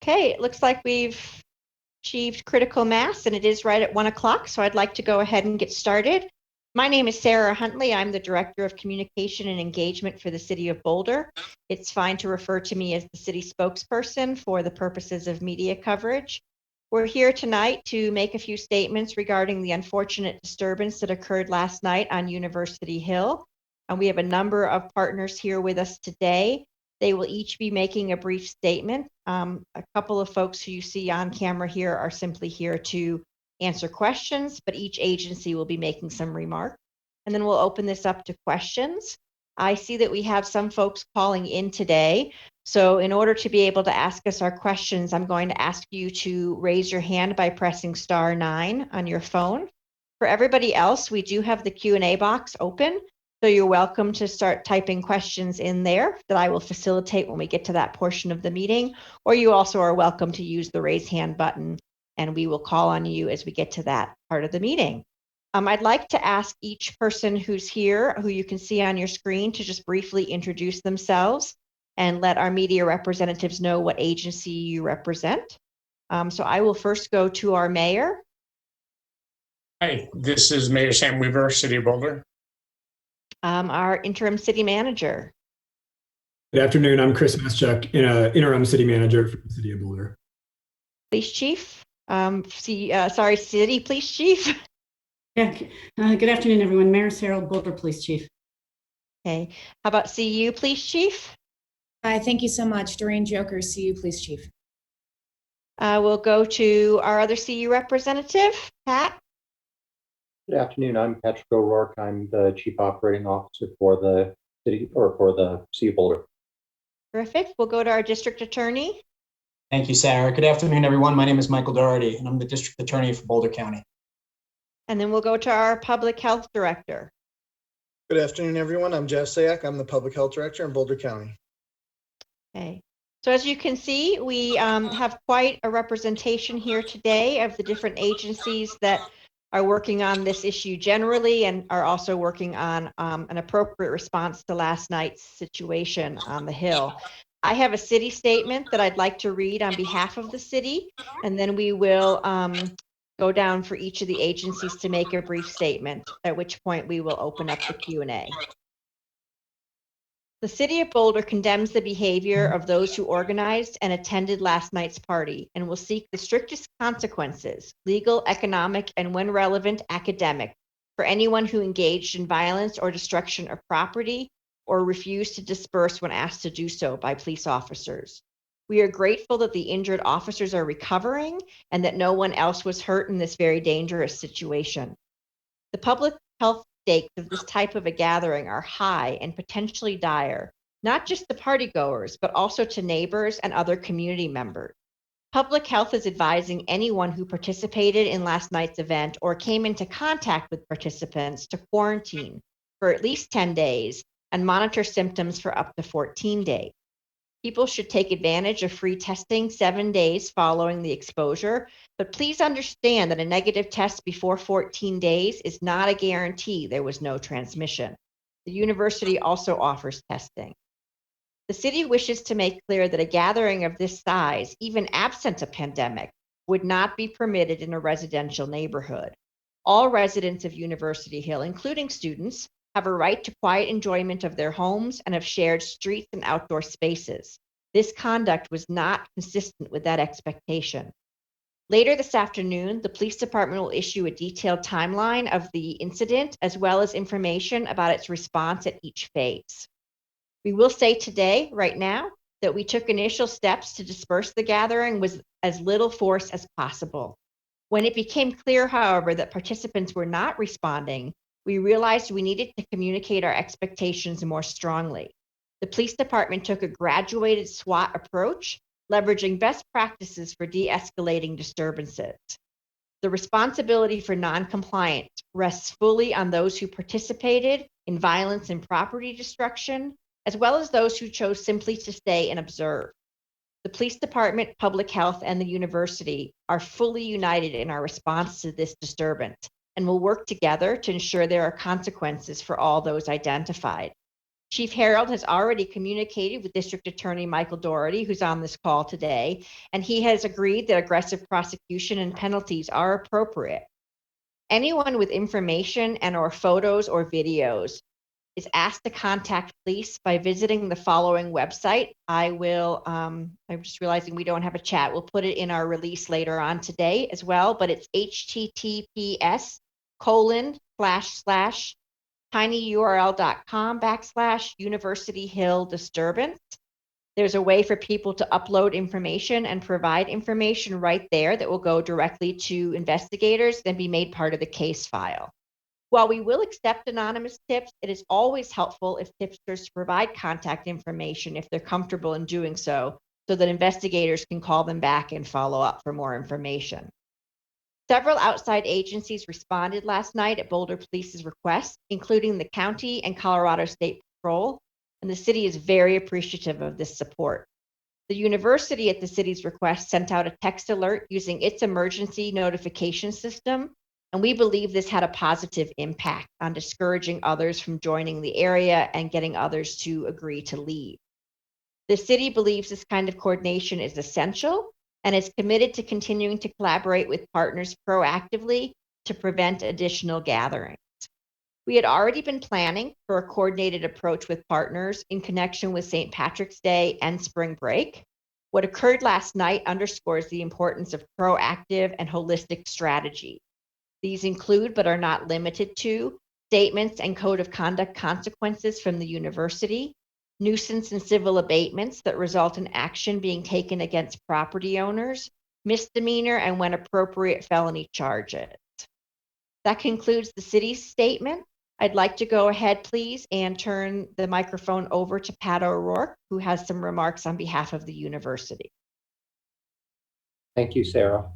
Okay, it looks like we've achieved critical mass and it is right at 1 o'clock, so I'd like to go ahead and get started. My name is Sarah Huntley. I'm the Director of Communication and Engagement for the City of Boulder. It's fine to refer to me as the city spokesperson for the purposes of media coverage. We're here tonight to make a few statements regarding the unfortunate disturbance that occurred last night on University Hill. And we have a number of partners here with us today. They will each be making a brief statement. A couple of folks who you see on camera here are simply here to answer questions, but each agency will be making some remarks. And then we'll open this up to questions. I see that we have some folks calling in today. So in order to be able to ask us our questions, I'm going to ask you to raise your hand by pressing *9 on your phone. For everybody else, we do have the Q&A box open. So you're welcome to start typing questions in there that I will facilitate when we get to that portion of the meeting, or you also are welcome to use the raise hand button and we will call on you as we get to that part of the meeting. I'd like to ask each person who's here, who you can see on your screen, to just briefly introduce themselves and let our media representatives know what agency you represent. So I will first go to our mayor. Hi, this is Mayor Sam Weaver, City of Boulder. Our interim city manager. Good afternoon. I'm Chris Maschuk, interim city manager for the City of Boulder. Police chief. City police chief. Yeah. Good afternoon, everyone. Mayor Harold, Boulder Police Chief. Okay. How about CU Police Chief? Hi, thank you so much. Doreen Joker, CU Police Chief. We'll go to our other CU representative, Pat. Good afternoon. I'm Patrick O'Rourke. I'm the Chief Operating Officer for the city, or for the City of Boulder. Terrific. We'll go to our district attorney. Thank you, Sarah. Good afternoon, everyone. My name is Michael Doherty, and I'm the district attorney for Boulder County. And then we'll go to our public health director. Good afternoon, everyone. I'm Jeff Sayak. I'm the public health director in Boulder County. Okay. So as you can see, we have quite a representation here today of the different agencies that are working on this issue generally and are also working on an appropriate response to last night's situation on the Hill. I have a city statement that I'd like to read on behalf of the city, and then we will go down for each of the agencies to make a brief statement, at which point we will open up the Q&A. The City of Boulder condemns the behavior of those who organized and attended last night's party and will seek the strictest consequences, legal, economic, and when relevant, academic, for anyone who engaged in violence or destruction of property or refused to disperse when asked to do so by police officers. We are grateful that the injured officers are recovering and that no one else was hurt in this very dangerous situation. The public health stakes of this type of a gathering are high and potentially dire, not just to partygoers, but also to neighbors and other community members. Public health is advising anyone who participated in last night's event or came into contact with participants to quarantine for at least 10 days and monitor symptoms for up to 14 days. People should take advantage of free testing 7 days following the exposure, but please understand that a negative test before 14 days is not a guarantee there was no transmission. The university also offers testing. The city wishes to make clear that a gathering of this size, even absent a pandemic, would not be permitted in a residential neighborhood. All residents of University Hill, including students, have a right to quiet enjoyment of their homes and of shared streets and outdoor spaces. This conduct was not consistent with that expectation. Later this afternoon, the police department will issue a detailed timeline of the incident as well as information about its response at each phase. We will say today, right now, that we took initial steps to disperse the gathering with as little force as possible. When it became clear, however, that participants were not responding, we realized we needed to communicate our expectations more strongly. The police department took a graduated SWAT approach, leveraging best practices for de-escalating disturbances. The responsibility for non-compliance rests fully on those who participated in violence and property destruction, as well as those who chose simply to stay and observe. The police department, public health, and the university are fully united in our response to this disturbance and will work together to ensure there are consequences for all those identified. Chief Harold has already communicated with District Attorney Michael Doherty, who's on this call today, and he has agreed that aggressive prosecution and penalties are appropriate. Anyone with information and or photos or videos is asked to contact police by visiting the following website. I'm just realizing we don't have a chat. We'll put it in our release later on today as well, but it's https://tinyurl.com/University Hill Disturbance. There's a way for people to upload information and provide information right there that will go directly to investigators and be made part of the case file. While we will accept anonymous tips, it is always helpful if tipsters provide contact information if they're comfortable in doing so that investigators can call them back and follow up for more information. Several outside agencies responded last night at Boulder Police's request, including the county and Colorado State Patrol, and the city is very appreciative of this support. The university at the city's request sent out a text alert using its emergency notification system, and we believe this had a positive impact on discouraging others from joining the area and getting others to agree to leave. The city believes this kind of coordination is essential and is committed to continuing to collaborate with partners proactively to prevent additional gatherings. We had already been planning for a coordinated approach with partners in connection with St. Patrick's Day and spring break. What occurred last night underscores the importance of proactive and holistic strategy. These include, but are not limited to, statements and code of conduct consequences from the university, nuisance and civil abatements that result in action being taken against property owners, misdemeanor and when appropriate felony charges. That concludes the city's statement. I'd like to go ahead, please, and turn the microphone over to Pat O'Rourke, who has some remarks on behalf of the university. Thank you, Sarah.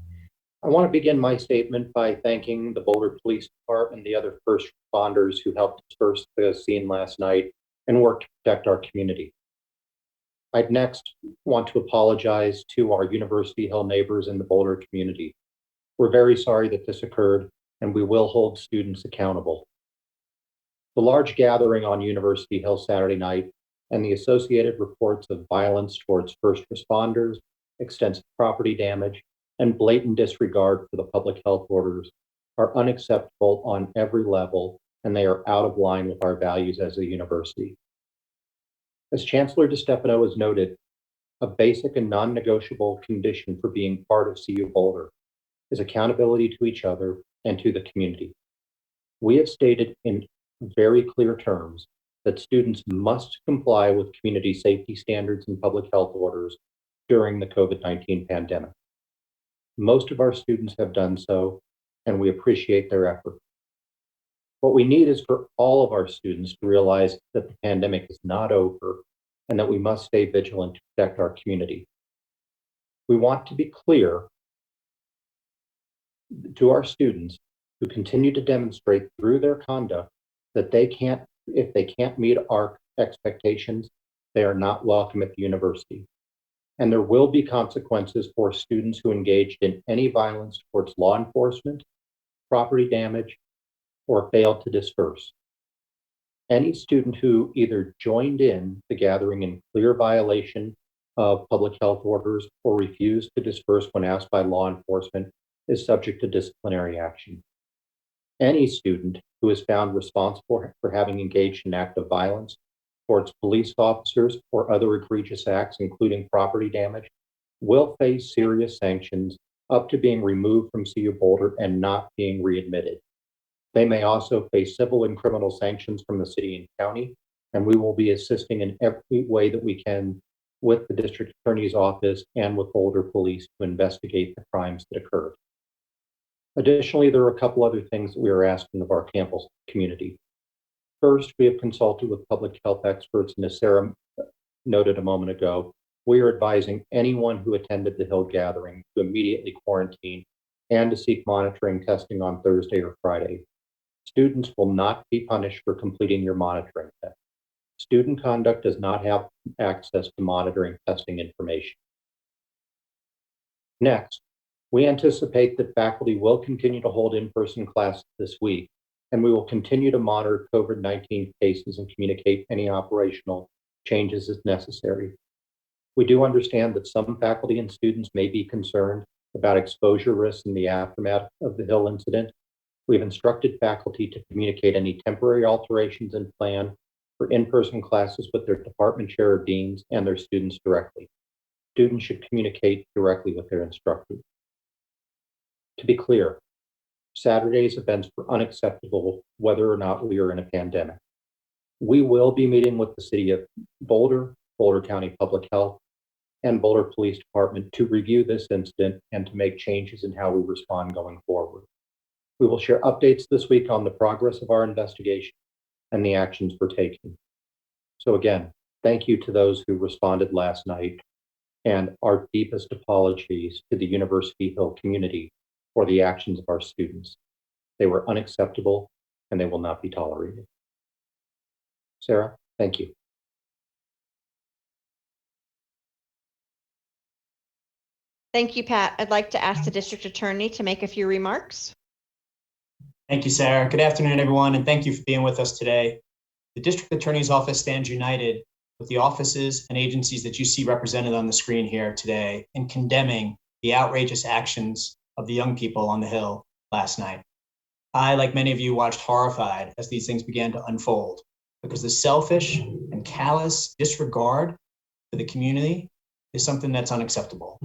I want to begin my statement by thanking the Boulder Police Department and the other first responders who helped disperse the scene last night and work to protect our community. I'd next want to apologize to our University Hill neighbors in the Boulder community. We're very sorry that this occurred, and we will hold students accountable. The large gathering on University Hill Saturday night and the associated reports of violence towards first responders, extensive property damage, and blatant disregard for the public health orders are unacceptable on every level, and they are out of line with our values as a university. As Chancellor DeStefano has noted, a basic and non-negotiable condition for being part of CU Boulder is accountability to each other and to the community. We have stated in very clear terms that students must comply with community safety standards and public health orders during the COVID-19 pandemic. Most of our students have done so, and we appreciate their effort. What we need is for all of our students to realize that the pandemic is not over and that we must stay vigilant to protect our community. We want to be clear to our students who continue to demonstrate through their conduct that if they can't meet our expectations, they are not welcome at the university. And there will be consequences for students who engaged in any violence towards law enforcement, property damage, or failed to disperse. Any student who either joined in the gathering in clear violation of public health orders or refused to disperse when asked by law enforcement is subject to disciplinary action. Any student who is found responsible for having engaged in an act of violence towards police officers or other egregious acts, including property damage, will face serious sanctions up to being removed from CU Boulder and not being readmitted. They may also face civil and criminal sanctions from the city and county, and we will be assisting in every way that we can with the district attorney's office and with Boulder Police to investigate the crimes that occurred. Additionally, there are a couple other things that we are asking of our campus community. First, we have consulted with public health experts, and as Sarah noted a moment ago, we are advising anyone who attended the Hill gathering to immediately quarantine and to seek monitoring testing on Thursday or Friday. Students will not be punished for completing your monitoring test. Student conduct does not have access to monitoring testing information. Next, we anticipate that faculty will continue to hold in-person classes this week, and we will continue to monitor COVID-19 cases and communicate any operational changes as necessary. We do understand that some faculty and students may be concerned about exposure risks in the aftermath of the Hill incident. We've instructed faculty to communicate any temporary alterations in plan for in-person classes with their department chair or deans and their students directly. Students should communicate directly with their instructors. To be clear, Saturday's events were unacceptable whether or not we are in a pandemic. We will be meeting with the City of Boulder, Boulder County Public Health, and Boulder Police Department to review this incident and to make changes in how we respond going forward. We will share updates this week on the progress of our investigation and the actions we're taking. So again, thank you to those who responded last night, and our deepest apologies to the University Hill community for the actions of our students. They were unacceptable and they will not be tolerated. Sarah, thank you. Thank you, Pat. I'd like to ask the district attorney to make a few remarks. Thank you, Sarah. Good afternoon, everyone, and thank you for being with us today. The district attorney's office stands united with the offices and agencies that you see represented on the screen here today in condemning the outrageous actions of the young people on the Hill last night. I, like many of you, watched horrified as these things began to unfold because the selfish and callous disregard for the community is something that's unacceptable.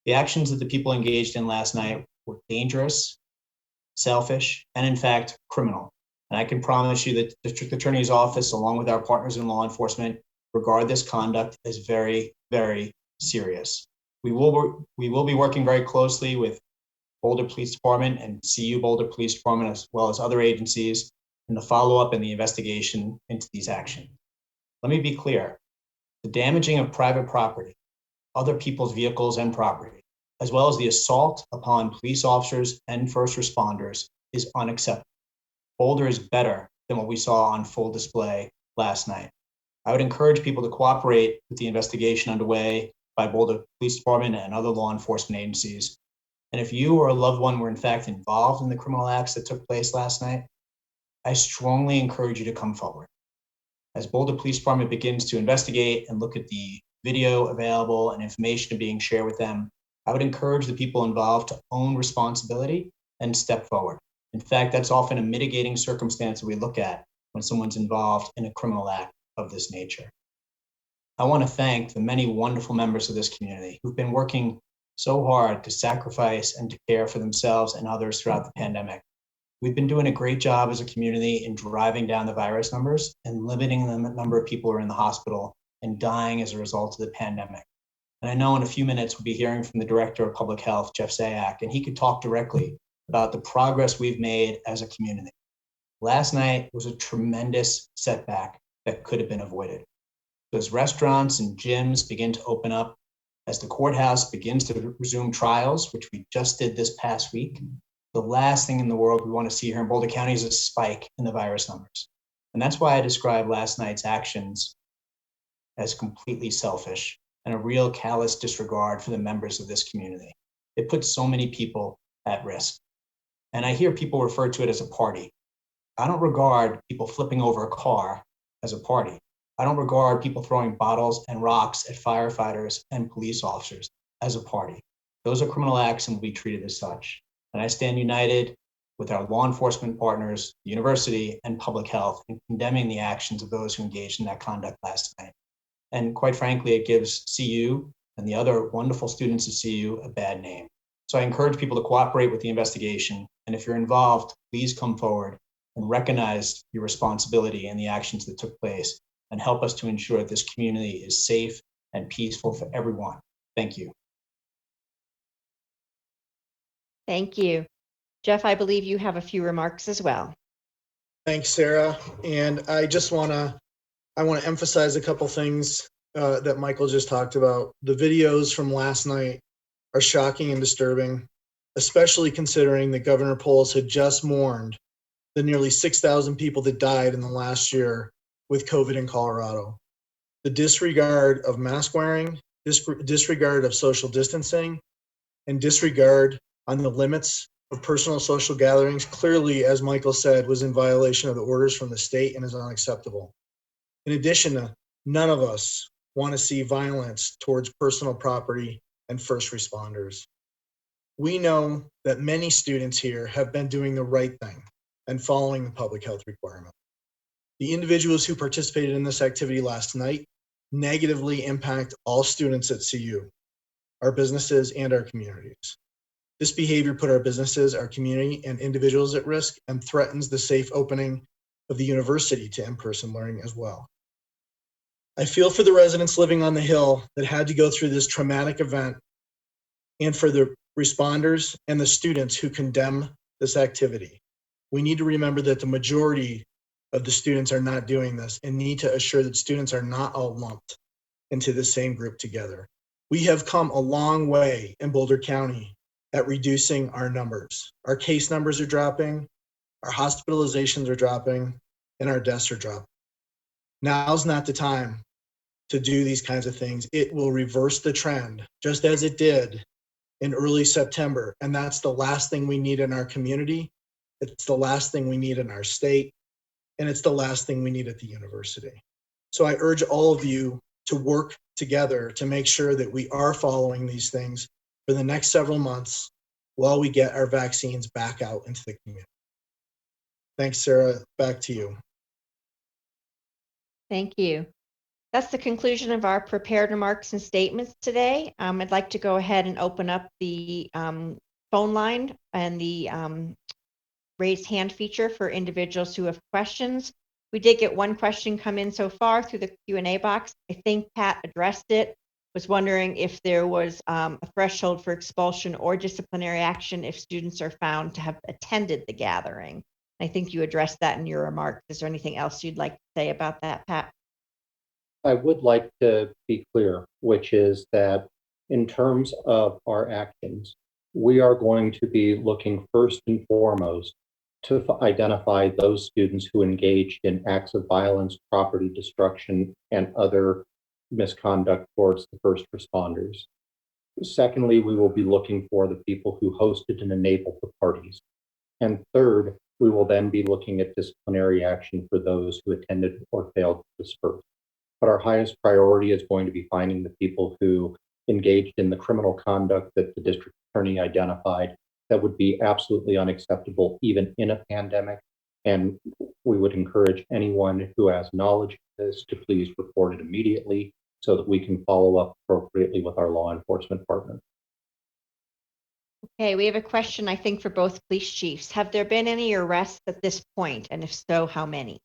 The actions that the people engaged in last night were dangerous, selfish, and in fact, criminal. And I can promise you that the district attorney's office, along with our partners in law enforcement, regard this conduct as very, very serious. We will be working very closely with Boulder Police Department and CU Boulder Police Department, as well as other agencies, in the follow-up and the investigation into these actions. Let me be clear. The damaging of private property, other people's vehicles and property, as well as the assault upon police officers and first responders is unacceptable. Boulder is better than what we saw on full display last night. I would encourage people to cooperate with the investigation underway by Boulder Police Department and other law enforcement agencies. And if you or a loved one were in fact involved in the criminal acts that took place last night, I strongly encourage you to come forward. As Boulder Police Department begins to investigate and look at the video available and information being shared with them, I would encourage the people involved to own responsibility and step forward. In fact, that's often a mitigating circumstance that we look at when someone's involved in a criminal act of this nature. I want to thank the many wonderful members of this community who've been working so hard to sacrifice and to care for themselves and others throughout the pandemic. We've been doing a great job as a community in driving down the virus numbers and limiting the number of people who are in the hospital and dying as a result of the pandemic. And I know in a few minutes we'll be hearing from the Director of Public Health, Jeff Zayak, and he could talk directly about the progress we've made as a community. Last night was a tremendous setback that could have been avoided. As restaurants and gyms begin to open up, as the courthouse begins to resume trials, which we just did this past week, the last thing in the world we want to see here in Boulder County is a spike in the virus numbers. And that's why I described last night's actions as completely selfish and a real callous disregard for the members of this community. It puts so many people at risk. And I hear people refer to it as a party. I don't regard people flipping over a car as a party. I don't regard people throwing bottles and rocks at firefighters and police officers as a party. Those are criminal acts and will be treated as such. And I stand united with our law enforcement partners, the university, and public health in condemning the actions of those who engaged in that conduct last night. And quite frankly, it gives CU and the other wonderful students at CU a bad name. So I encourage people to cooperate with the investigation. And if you're involved, please come forward and recognize your responsibility in the actions that took place and help us to ensure that this community is safe and peaceful for everyone. Thank you. Thank you. Jeff, I believe you have a few remarks as well. Thanks, Sarah. And I just want to emphasize a couple things that Michael just talked about. The videos from last night are shocking and disturbing, especially considering that Governor Polis had just mourned the nearly 6,000 people that died in the last year with COVID in Colorado. The disregard of mask wearing, disregard of social distancing, and disregard on the limits of personal social gatherings clearly, as Michael said, was in violation of the orders from the state and is unacceptable. In addition, none of us want to see violence towards personal property and first responders. We know that many students here have been doing the right thing and following the public health requirement. The individuals who participated in this activity last night negatively impact all students at CU, our businesses, and our communities. This behavior put our businesses, our community, and individuals at risk and threatens the safe opening of the university to in-person learning as well. I feel for the residents living on the Hill that had to go through this traumatic event, and for the responders and the students who condemn this activity. We need to remember that the majority of the students are not doing this and need to assure that students are not all lumped into the same group together. We have come a long way in Boulder County at reducing our numbers. Our case numbers are dropping, our hospitalizations are dropping, and our deaths are dropping. Now's not the time to do these kinds of things. It will reverse the trend, just as it did in early September. And that's the last thing we need in our community. It's the last thing we need in our state. And it's the last thing we need at the university. So I urge all of you to work together to make sure that we are following these things for the next several months while we get our vaccines back out into the community. Thanks, Sarah. Back to you. Thank you. That's the conclusion of our prepared remarks and statements today. I'd like to go ahead and open up the phone line and the raise hand feature for individuals who have questions. We did get one question come in so far through the Q&A box. I think Pat addressed it. Was wondering if there was a threshold for expulsion or disciplinary action if students are found to have attended the gathering. I think you addressed that in your remarks. Is there anything else you'd like to say about that, Pat? I would like to be clear, which is that in terms of our actions, we are going to be looking first and foremost to identify those students who engaged in acts of violence, property destruction, and other misconduct towards the first responders. Secondly, we will be looking for the people who hosted and enabled the parties. And third, we will then be looking at disciplinary action for those who attended or failed to disperse. But our highest priority is going to be finding the people who engaged in the criminal conduct that the district attorney identified that would be absolutely unacceptable even in a pandemic. And we would encourage anyone who has knowledge of this to please report it immediately so that we can follow up appropriately with our law enforcement partners. Okay, we have a question, I think, for both police chiefs. Have there been any arrests at this point? And if so, how many?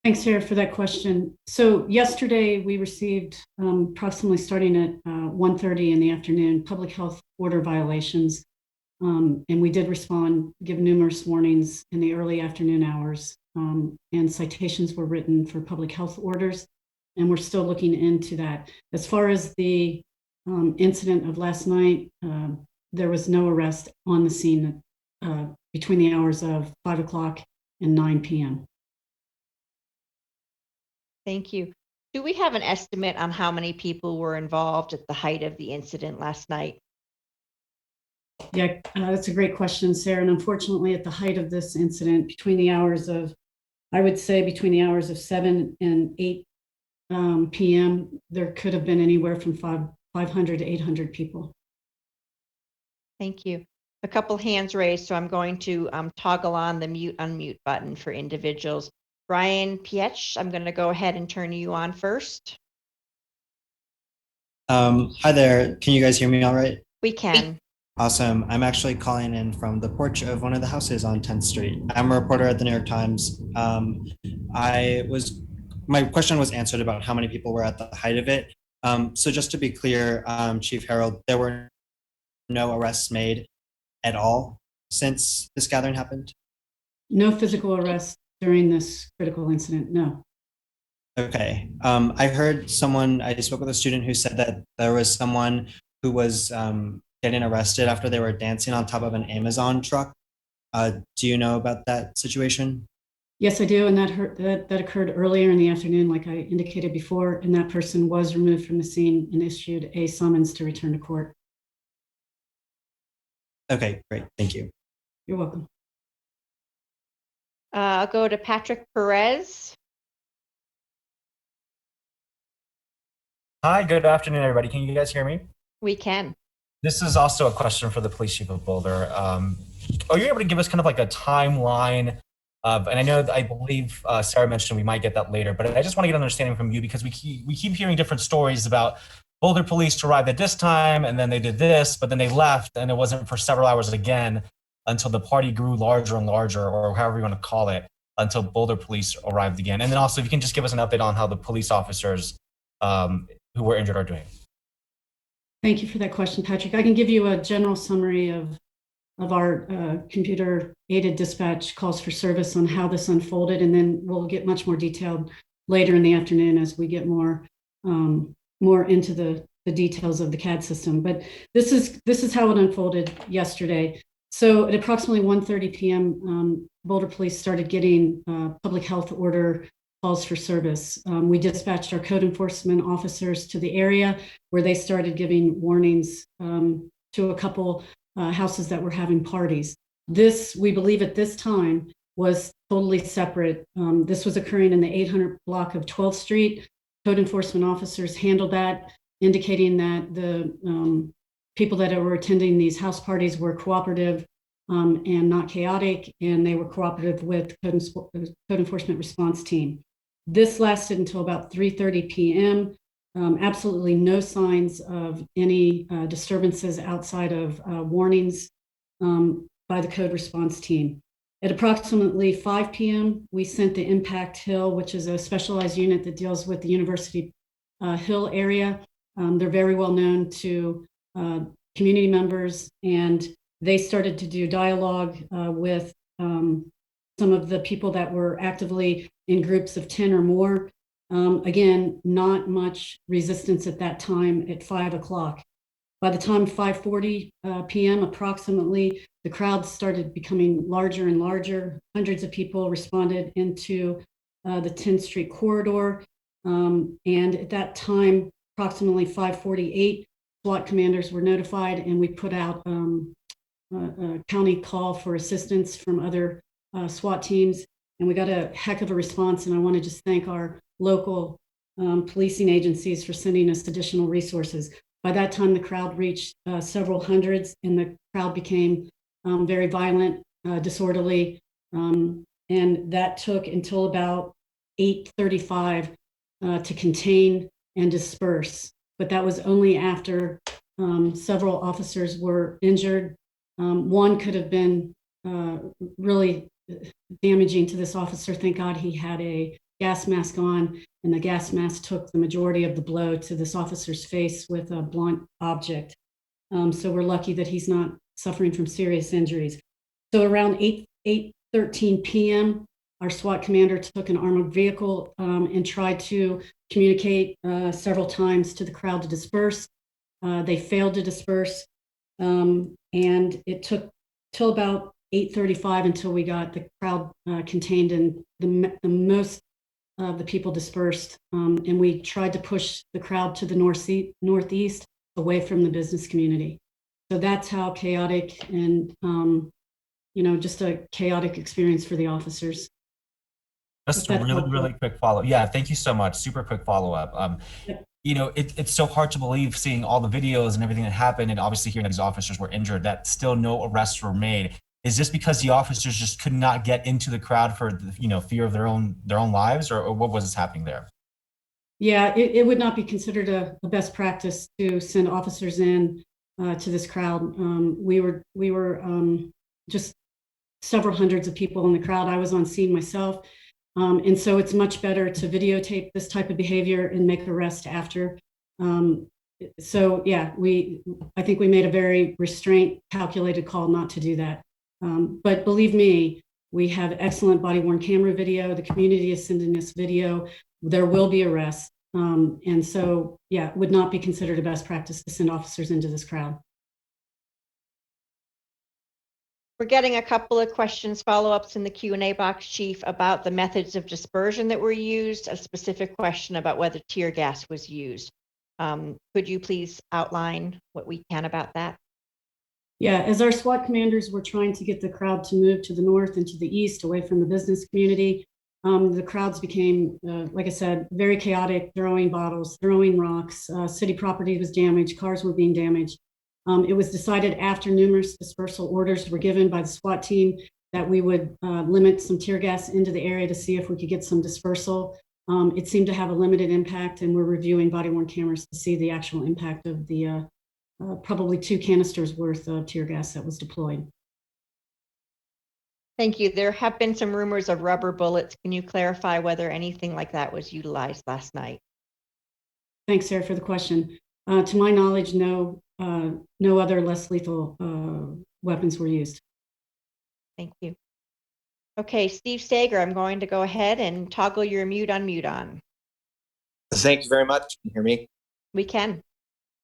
Thanks, Sarah, for that question. So yesterday we received approximately starting at 1:30 in the afternoon, public health order violations. And we did respond, give numerous warnings in the early afternoon hours. And citations were written for public health orders. And we're still looking into that. As far as the incident of last night, there was no arrest on the scene between the hours of 5 o'clock and 9 p.m. Thank you. Do we have an estimate on how many people were involved at the height of the incident last night? Yeah, that's a great question, Sarah. And unfortunately, at the height of this incident, between the hours of, I would say between the hours of 7 and 8 p.m., there could have been anywhere from 500 to 800 people. Thank you. A couple hands raised, so I'm going to toggle on the mute unmute button for individuals. Brian Pietsch, I'm going to go ahead and turn you on first. Hi there. Can you guys hear me all right? We can. Awesome. I'm actually calling in from the porch of one of the houses on 10th Street. I'm a reporter at the New York Times. My question was answered about how many people were at the height of it. So just to be clear, Chief Harold, there were no arrests made at all since this gathering happened? No physical arrests during this critical incident, no. Okay. I heard I spoke with a student who said that there was someone who was getting arrested after they were dancing on top of an Amazon truck. Do you know about that situation? Yes, I do. And that occurred earlier in the afternoon, like I indicated before, and that person was removed from the scene and issued a summons to return to court. Okay, great. Thank you. You're welcome. I'll go to Patrick Perez. Hi, good afternoon, everybody. Can you guys hear me? We can. This is also a question for the police chief of Boulder. Are you able to give us kind of like a timeline of, and I believe Sarah mentioned we might get that later, but I just want to get an understanding from you because we keep hearing different stories about Boulder police arrived at this time and then they did this, but then they left and it wasn't for several hours again until the party grew larger and larger, or however you want to call it, until Boulder police arrived again. And then also if you can just give us an update on how the police officers who were injured are doing. Thank you for that question, Patrick. I can give you a general summary of our computer-aided dispatch calls for service on how this unfolded, and then we'll get much more detailed later in the afternoon as we get more into the details of the CAD system. But this is how it unfolded yesterday. So at approximately 1:30 p.m., Boulder Police started getting public health order calls for service. We dispatched our code enforcement officers to the area where they started giving warnings to a couple houses that were having parties. This, we believe at this time, was totally separate. This was occurring in the 800 block of 12th Street. Code enforcement officers handled that, indicating that the people that were attending these house parties were cooperative and not chaotic, and they were cooperative with code enforcement response team. This lasted until about 3:30 p.m. Absolutely no signs of any disturbances outside of warnings by the code response team. At approximately 5 p.m., we sent the Impact Hill, which is a specialized unit that deals with the University Hill area. They're very well known to community members, and they started to do dialogue with some of the people that were actively in groups of 10 or more. Again, not much resistance at that time at 5 o'clock. By the time 5:40 p.m. approximately, the crowd started becoming larger and larger. Hundreds of people responded into the 10th Street corridor. And at that time, approximately 5:48, SWAT commanders were notified, and we put out a county call for assistance from other SWAT teams. And we got a heck of a response. And I want to just thank our local policing agencies for sending us additional resources. By that time, the crowd reached several hundreds, and the crowd became very violent, disorderly. And that took until about 8:35 to contain and disperse. But that was only after several officers were injured. One could have been really damaging to this officer. Thank God he had a gas mask on, and the gas mask took the majority of the blow to this officer's face with a blunt object. So we're lucky that he's not suffering from serious injuries. So around 8:13 p.m., our SWAT commander took an armored vehicle and tried to communicate several times to the crowd to disperse. They failed to disperse, and it took till about 8:35 until we got the crowd contained and the most of the people dispersed. And we tried to push the crowd to the northeast away from the business community. So that's how chaotic and, just a chaotic experience for the officers. Just a really quick follow. Yeah, thank you so much. Super quick follow up. It's so hard to believe seeing all the videos and everything that happened, and obviously hearing that these officers were injured, that still no arrests were made. Is this because the officers just could not get into the crowd for fear of their own lives, or what was happening there? Yeah, it would not be considered a best practice to send officers in to this crowd. We were just several hundreds of people in the crowd. I was on scene myself. And so it's much better to videotape this type of behavior and make arrests after. So yeah, I think we made a very restraint, calculated call not to do that. But believe me, we have excellent body-worn camera video. The community is sending us video. There will be arrests. And so, yeah, it would not be considered a best practice to send officers into this crowd. We're getting a couple of questions, follow-ups in the Q&A box, Chief, about the methods of dispersion that were used, a specific question about whether tear gas was used. Could you please outline what we can about that? Yeah, as our SWAT commanders were trying to get the crowd to move to the north and to the east, away from the business community, the crowds became, like I said, very chaotic, throwing bottles, throwing rocks. City property was damaged, cars were being damaged. It was decided after numerous dispersal orders were given by the SWAT team that we would limit some tear gas into the area to see if we could get some dispersal. It seemed to have a limited impact, and we're reviewing body-worn cameras to see the actual impact of the probably 2 canisters worth of tear gas that was deployed. Thank you. There have been some rumors of rubber bullets. Can you clarify whether anything like that was utilized last night? Thanks, Sarah, for the question. To my knowledge, no other less lethal weapons were used. Thank you. Okay, Steve Sager, I'm going to go ahead and toggle your mute unmute on. Thank you very much. Can you hear me? We can.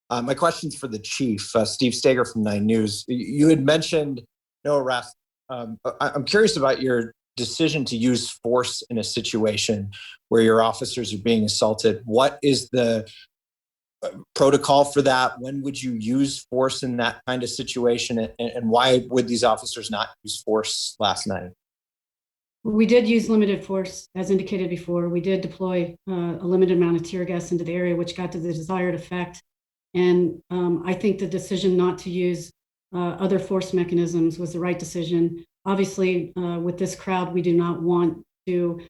My question's for the chief, Steve Stager from 9 News. You had mentioned no arrest. I'm curious about your decision to use force in a situation where your officers are being assaulted. What is the protocol for that? When would you use force in that kind of situation? And why would these officers not use force last night? We did use limited force, as indicated before. We did deploy a limited amount of tear gas into the area, which got to the desired effect. And I think the decision not to use other force mechanisms was the right decision. Obviously, with this crowd, we do not want to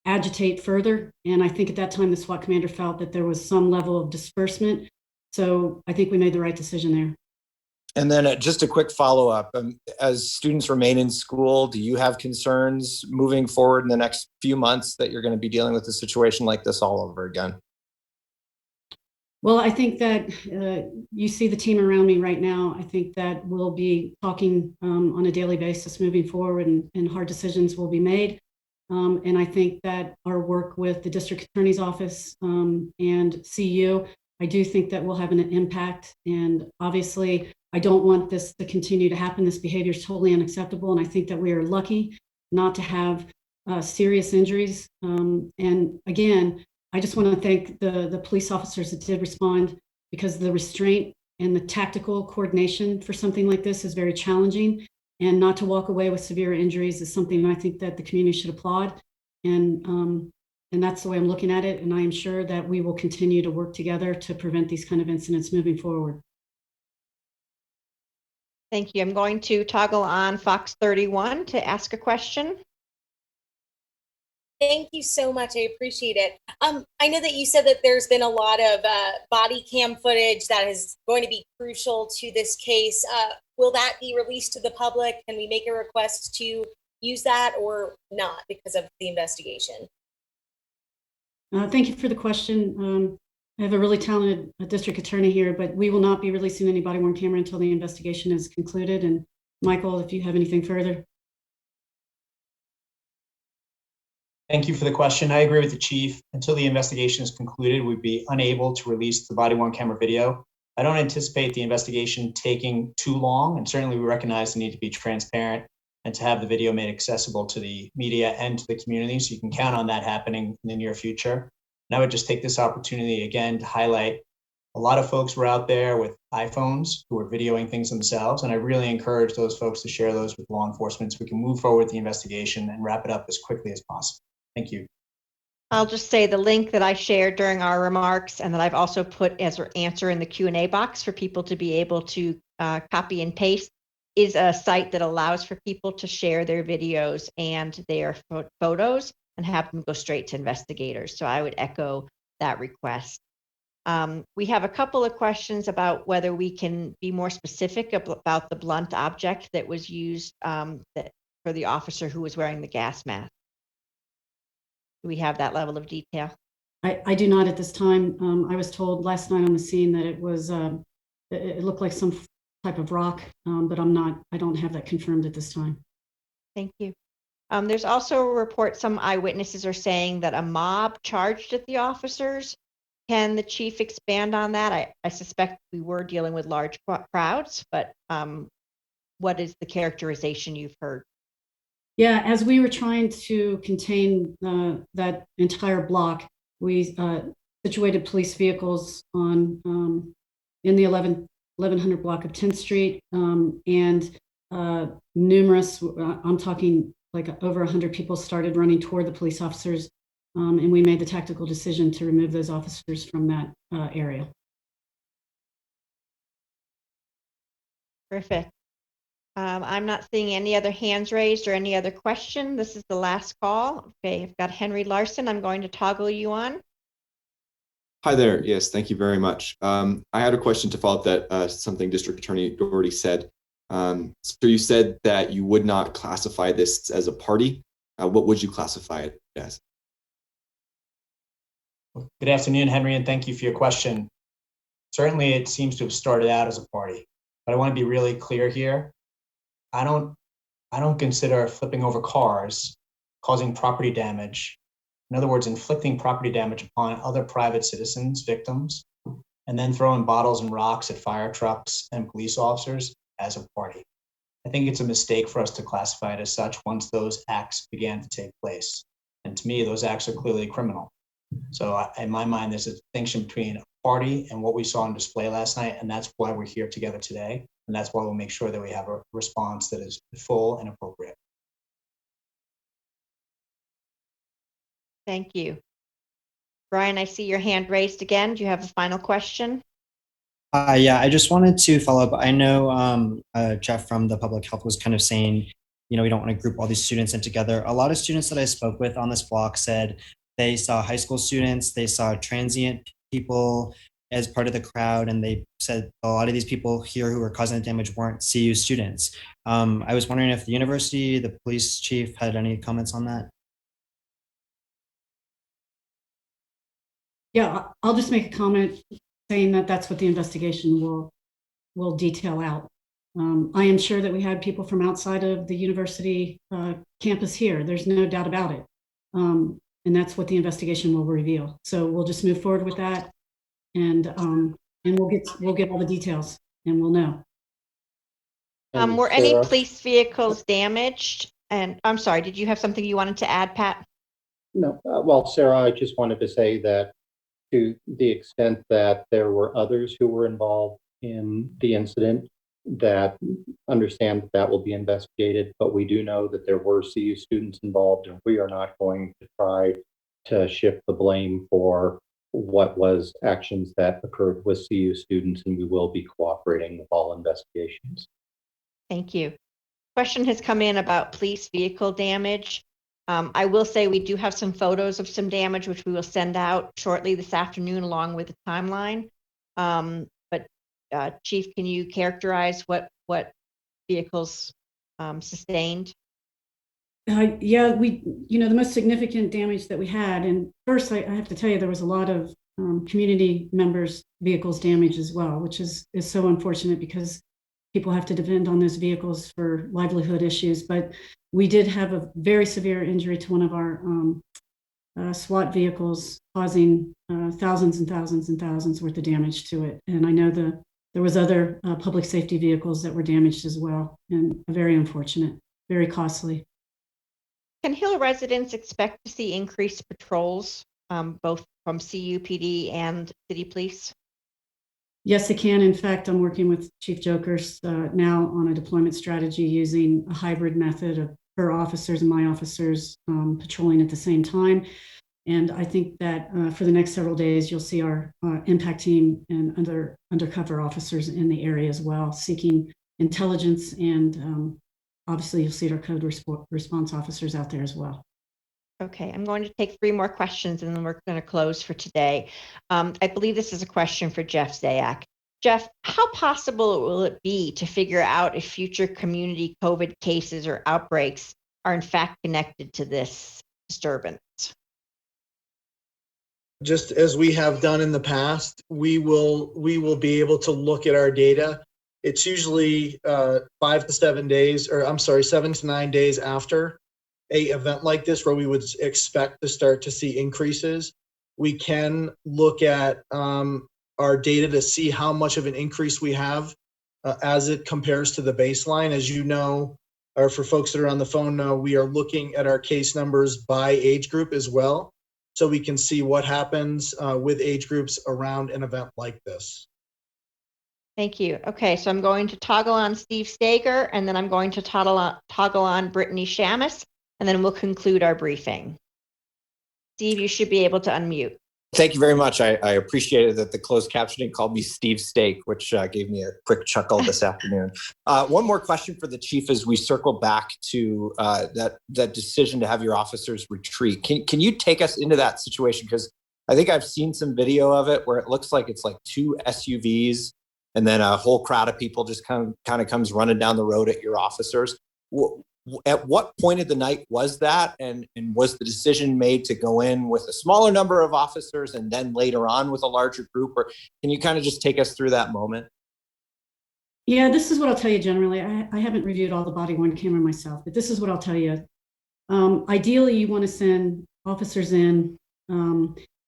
agitate further. And I think at that time, the SWAT commander felt that there was some level of disbursement. So I think we made the right decision there. And then just a quick follow-up. As students remain in school, do you have concerns moving forward in the next few months that you're going to be dealing with a situation like this all over again? Well, I think that you see the team around me right now. I think that we'll be talking on a daily basis moving forward, and hard decisions will be made. And I think that our work with the district attorney's office and CU, I do think that will have an impact. And obviously, I don't want this to continue to happen. This behavior is totally unacceptable. And I think that we are lucky not to have serious injuries. And again, I just want to thank the police officers that did respond, because the restraint and the tactical coordination for something like this is very challenging. And not to walk away with severe injuries is something I think that the community should applaud. And that's the way I'm looking at it. And I am sure that we will continue to work together to prevent these kind of incidents moving forward. Thank you. I'm going to toggle on Fox 31 to ask a question. Thank you so much. I appreciate it. I know that you said that there's been a lot of body cam footage that is going to be crucial to this case. Will that be released to the public? Can we make a request to use that or not because of the investigation? Thank you for the question. I have a really talented district attorney here, but we will not be releasing any body-worn camera until the investigation is concluded. And Michael, if you have anything further. Thank you for the question. I agree with the chief. Until the investigation is concluded, we'd be unable to release the body-worn camera video. I don't anticipate the investigation taking too long, and certainly we recognize the need to be transparent and to have the video made accessible to the media and to the community, so you can count on that happening in the near future. And I would just take this opportunity again to highlight a lot of folks were out there with iPhones who were videoing things themselves, and I really encourage those folks to share those with law enforcement so we can move forward with the investigation and wrap it up as quickly as possible. Thank you. I'll just say the link that I shared during our remarks and that I've also put as an answer in the Q&A box for people to be able to copy and paste is a site that allows for people to share their videos and their photos and have them go straight to investigators. So I would echo that request. We have a couple of questions about whether we can be more specific about the blunt object that was used for the officer who was wearing the gas mask. Do we have that level of detail? I do not at this time. I was told last night on the scene that it was, it looked like some type of rock, but I don't have that confirmed at this time. Thank you. There's also a report some eyewitnesses are saying that a mob charged at the officers. Can the chief expand on that? I suspect we were dealing with large crowds, but what is the characterization you've heard? Yeah, as we were trying to contain that entire block, we situated police vehicles on in the 11th 1100 block of 10th Street, and numerous, I'm talking like over 100 people started running toward the police officers, and we made the tactical decision to remove those officers from that area. Perfect. I'm not seeing any other hands raised or any other question. This is the last call. Okay, I've got Henry Larson. I'm going to toggle you on. Hi there. Yes, thank you very much. I had a question to follow up that something District Attorney Doherty said. So you said that you would not classify this as a party. What would you classify it as? Good afternoon, Henry, and thank you for your question. Certainly, it seems to have started out as a party, but I want to be really clear here. I don't consider flipping over cars, causing property damage, in other words, inflicting property damage upon other private citizens, victims, and then throwing bottles and rocks at fire trucks and police officers as a party. I think it's a mistake for us to classify it as such once those acts began to take place. And to me, those acts are clearly criminal. So in my mind, there's a distinction between a party and what we saw on display last night, and that's why we're here together today. And that's why we'll make sure that we have a response that is full and appropriate. Thank you. Brian, I see your hand raised again. Do you have a final question? Yeah, I just wanted to follow up. I know Jeff from the public health was kind of saying, you know, we don't want to group all these students in together. A lot of students that I spoke with on this block said they saw high school students, they saw transient people as part of the crowd, and they said a lot of these people here who were causing the damage weren't CU students. I was wondering if the university, the police chief had any comments on that? Yeah, I'll just make a comment saying that that's what the investigation will detail out. I am sure that we had people from outside of the university campus here. There's no doubt about it. And that's what the investigation will reveal. So we'll just move forward with that, and we'll get all the details, and we'll know. Were any police vehicles damaged? And I'm sorry, did you have something you wanted to add, Pat? No, well, Sarah, I just wanted to say that to the extent that there were others who were involved in the incident, that understand that will be investigated, but we do know that there were CU students involved, and we are not going to try to shift the blame for what was actions that occurred with CU students, and we will be cooperating with all investigations. Thank you. Question has come in about police vehicle damage. I will say we do have some photos of some damage, which we will send out shortly this afternoon along with the timeline. But Chief, can you characterize what vehicles sustained? Yeah, the most significant damage that we had, and first I have to tell you, there was a lot of community members' vehicles damaged as well, which is so unfortunate because people have to depend on those vehicles for livelihood issues. But we did have a very severe injury to one of our SWAT vehicles, causing thousands and thousands and thousands worth of damage to it. And I know there was other public safety vehicles that were damaged as well, and very unfortunate, very costly. Can Hill residents expect to see increased patrols, both from CUPD and city police? Yes, it can. In fact, I'm working with Chief Jokers now on a deployment strategy using a hybrid method of her officers and my officers patrolling at the same time. And I think that for the next several days, you'll see our impact team and other undercover officers in the area as well, seeking intelligence. And obviously, you'll see our code response officers out there as well. Okay, I'm going to take 3 more questions and then we're going to close for today. I believe this is a question for Jeff Zayak. Jeff, how possible will it be to figure out if future community COVID cases or outbreaks are in fact connected to this disturbance? Just as we have done in the past, we will be able to look at our data. It's usually 5 to 7 days, or I'm sorry, 7 to 9 days after a event like this where we would expect to start to see increases. We can look at our data to see how much of an increase we have as it compares to the baseline. As you know, or for folks that are on the phone know, we are looking at our case numbers by age group as well, so we can see what happens with age groups around an event like this. Thank you. Okay, so I'm going to toggle on Steve Stager, and then I'm going to toggle on Brittany Shamus, and then we'll conclude our briefing. Steve, you should be able to unmute. Thank you very much. I appreciated that the closed captioning called me Steve Steak, which gave me a quick chuckle this afternoon. One more question for the chief as we circle back to that decision to have your officers retreat. Can you take us into that situation? Because I think I've seen some video of it where it looks like it's like 2 SUVs and then a whole crowd of people just kind of comes running down the road at your officers. At what point of the night was that? And was the decision made to go in with a smaller number of officers and then later on with a larger group? Or can you kind of just take us through that moment? Yeah, this is what I'll tell you generally. I haven't reviewed all the body worn camera myself, but this is what I'll tell you. Ideally, you want to send officers in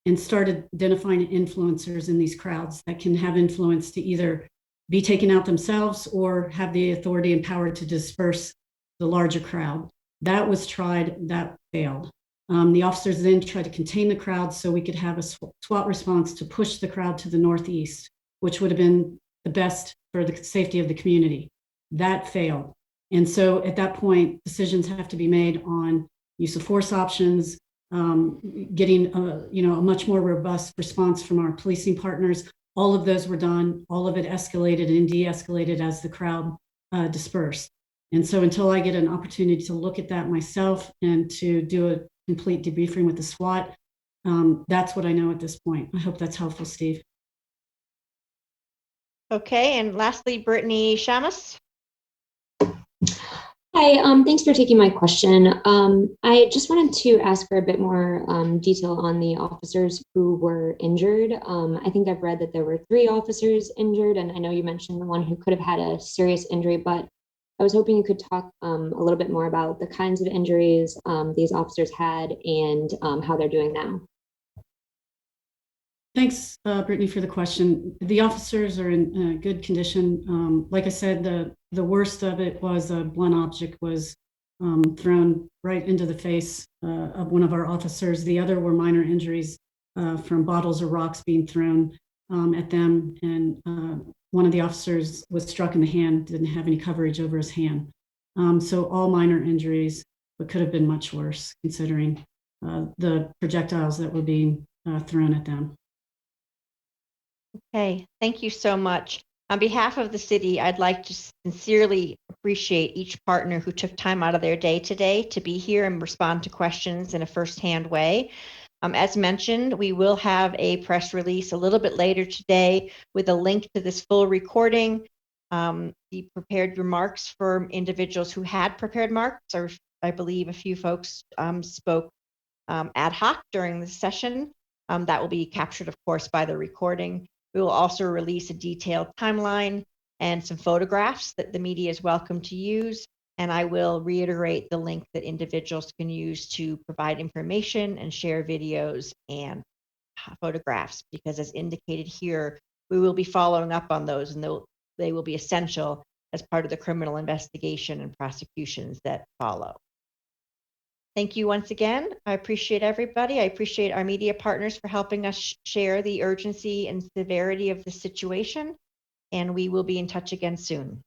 and start identifying influencers in these crowds that can have influence to either be taken out themselves or have the authority and power to disperse the larger crowd. That was tried, that failed. The officers then tried to contain the crowd so we could have a SWAT response to push the crowd to the northeast, which would have been the best for the safety of the community. That failed. And so at that point, decisions have to be made on use of force options, getting a much more robust response from our policing partners. All of those were done. All of it escalated and de-escalated as the crowd dispersed. And so until I get an opportunity to look at that myself and to do a complete debriefing with the SWAT, that's what I know at this point. I hope that's helpful, Steve. Okay, and lastly, Brittany Shamus. Hi, thanks for taking my question. I just wanted to ask for a bit more detail on the officers who were injured. I think I've read that there were 3 officers injured, and I know you mentioned the one who could have had a serious injury, but I was hoping you could talk a little bit more about the kinds of injuries these officers had and how they're doing now. Thanks, Brittany, for the question. The officers are in good condition. Like I said, the worst of it was a blunt object was thrown right into the face of one of our officers. The other were minor injuries from bottles or rocks being thrown at them. And one of the officers was struck in the hand, didn't have any coverage over his hand. So all minor injuries, but could have been much worse considering the projectiles that were being thrown at them. Okay, thank you so much. On behalf of the city, I'd like to sincerely appreciate each partner who took time out of their day today to be here and respond to questions in a firsthand way. As mentioned, we will have a press release a little bit later today with a link to this full recording, the prepared remarks for individuals who had prepared remarks, or I believe a few folks spoke ad hoc during the session. That will be captured, of course, by the recording. We will also release a detailed timeline and some photographs that the media is welcome to use. And I will reiterate the link that individuals can use to provide information and share videos and photographs, because as indicated here, we will be following up on those, and they will be essential as part of the criminal investigation and prosecutions that follow. Thank you once again. I appreciate everybody. I appreciate our media partners for helping us share the urgency and severity of the situation, and we will be in touch again soon.